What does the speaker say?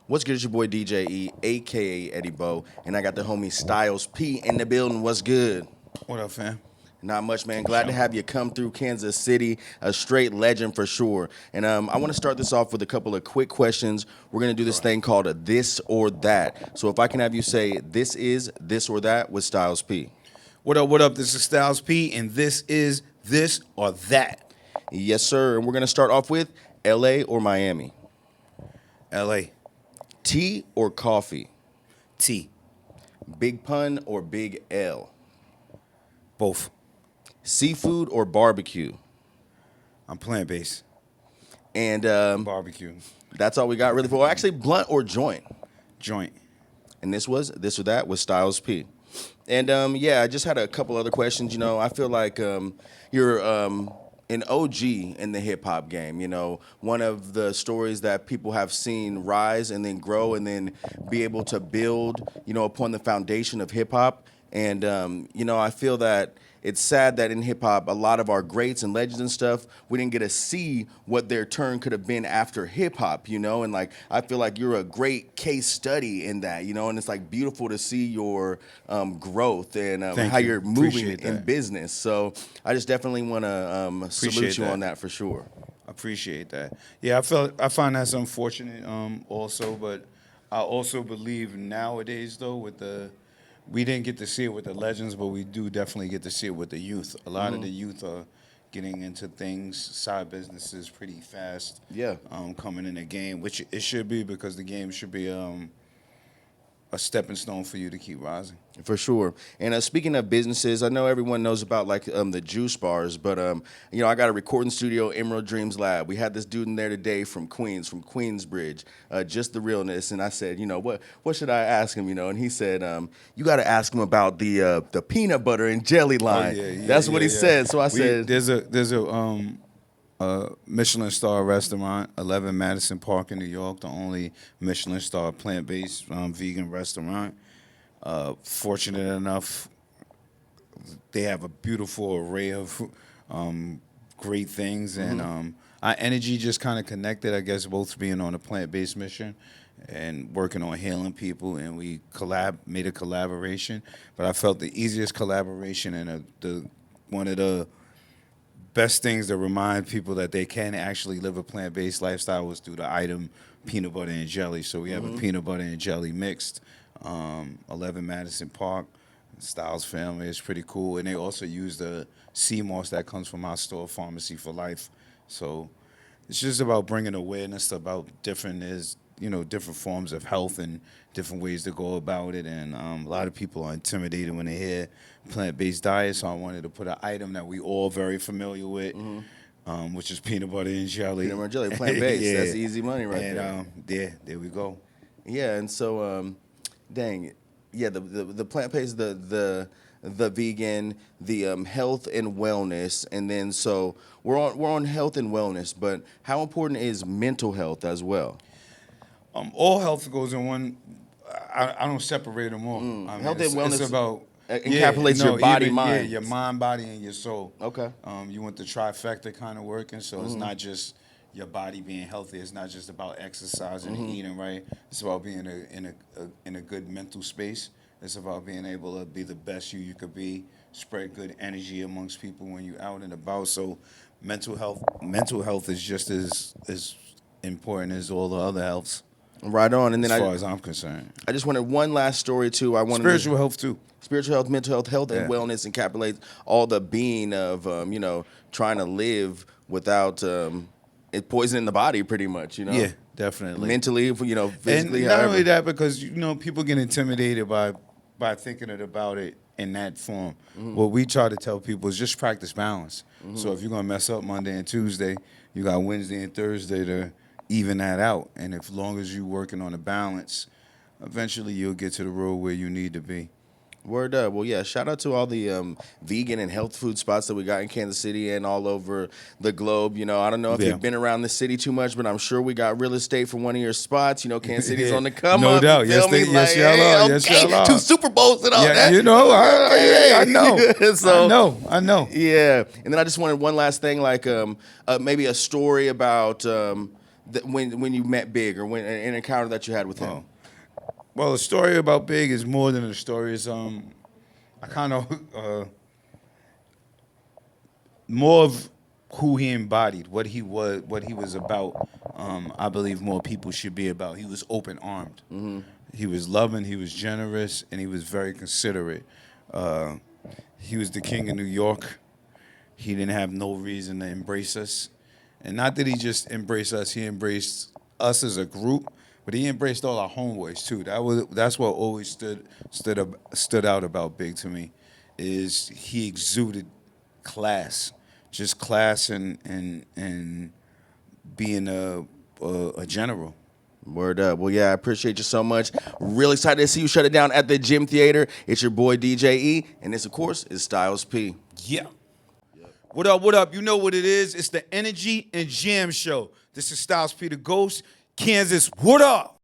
What's good? It's your boy DJ E, aka Eddie Bo, and I got the homie Styles P in the building. What's good? What up, fam? Not much, man. Glad to have you come through Kansas City, a straight legend for sure. And I want to start this off with a couple of quick questions. We're going to do this thing called a this or that. So if I can have you say this is this or that with Styles P. What up, what up? This is Styles P, and this is this or that. Yes, sir. And we're going to start off with LA or Miami? LA. Tea or coffee? T. Big Pun or Big L? Both. Seafood or barbecue? I'm plant-based. And Barbecue. that's all we got really for. Actually, blunt or joint? Joint. And this was this or that with Styles P. And yeah, I just had a couple other questions. You know, I feel like you're an OG in the hip hop game. You know, one of the stories that people have seen rise and then grow and then be able to build, you know, upon the foundation of hip hop. And you know, I feel that it's sad that in hip hop, a lot of our greats and legends and stuff, we didn't get to see what their turn could have been after hip hop, you know? And like, I feel like you're a great case study in that, you know? And it's like beautiful to see your growth and how you're moving in business. So I just definitely want to salute you on that for sure. I appreciate that. Yeah, I find that's unfortunate also, but I also believe nowadays though we didn't get to see it with the legends, but we do definitely get to see it with the youth. A lot of the youth are getting into things, side businesses pretty fast. Yeah. Coming in the game, which it should be because the game should be a stepping stone for you to keep rising. For sure. And speaking of businesses, I know everyone knows about like the juice bars, but you know, I got a recording studio, Emerald Dreams Lab. We had this dude in there today from Queensbridge, just the realness. And I said, you know, what should I ask him? You know, and he said, you got to ask him about the peanut butter and jelly line. Oh, yeah, That's what he said. So I said, there's a Michelin star restaurant, 11 Madison Park in New York, the only Michelin star plant-based vegan restaurant. Fortunate enough, they have a beautiful array of great things, and our energy just kind of connected, I guess, both being on a plant-based mission and working on healing people, and we made a collaboration. But I felt the easiest collaboration and one of the best things to remind people that they can actually live a plant-based lifestyle was through the item peanut butter and jelly. So we have a peanut butter and jelly mixed, 11 Madison Park, Styles family. It's pretty cool. And they also use the sea moss that comes from our store, Pharmacy for Life. So it's just about bringing awareness about different forms of health and different ways to go about it. And a lot of people are intimidated when they hear plant-based diet, so I wanted to put an item that we all very familiar with, which is peanut butter and jelly. Peanut butter and jelly, plant-based. Yeah. That's easy money right there. There we go. Yeah, and so, dang, yeah, the plant-based, the vegan, the health and wellness, and then so we're on health and wellness, but how important is mental health as well? All health goes in one. I don't separate them all. Health and wellness. It's about encapsulates your body, mind. Yeah, your mind, body, and your soul. Okay. You want the trifecta kind of working, so it's not just your body being healthy. It's not just about exercising and eating right. It's about being in a good mental space. It's about being able to be the best you could be, spread good energy amongst people when you're out and about. So mental health is just as important as all the other healths. Right on. And then as far as I'm concerned, I just wanted one last story too. Spiritual health too. Spiritual health, mental health, and wellness encapsulates all the being of you know, trying to live without it poisoning the body, pretty much. You know. Yeah, definitely. Mentally, you know, physically. And not only that, because you know people get intimidated by thinking about it in that form. What we try to tell people is just practice balance. So if you're gonna mess up Monday and Tuesday, you got Wednesday and Thursday to even that out. And as long as you're working on a balance, eventually you'll get to the road where you need to be. Word up. Well, yeah, shout out to all the vegan and health food spots that we got in Kansas City and all over the globe. You know, I don't know if you've been around the city too much, but I'm sure we got real estate for one of your spots. You know, Kansas City's on the come up. No doubt. Yes, y'all are. Yes, y'all are. 2 Super Bowls and all that. You know, I know. So, I know. Yeah. And then I just wanted one last thing, like maybe a story about when you met Big or when an encounter that you had with him? Well, the story about Big is more than a story. It's I kind of more of who he embodied, what he was about. I believe more people should be about. He was open armed. Mm-hmm. He was loving. He was generous, and he was very considerate. He was the king of New York. He didn't have no reason to embrace us, and not that he just embraced us. He embraced us as a group, but he embraced all our homeboys too. That's what always stood out about Big to me, is he exuded class, just class and being a general. Word up. Well, yeah, I appreciate you so much. Really excited to see you shut it down at the Gym Theater. It's your boy DJ E, and this, of course, is Styles P. Yeah. What up, what up? You know what it is. It's the Energy and Jam Show. This is Styles P the Ghost. Kansas, what up?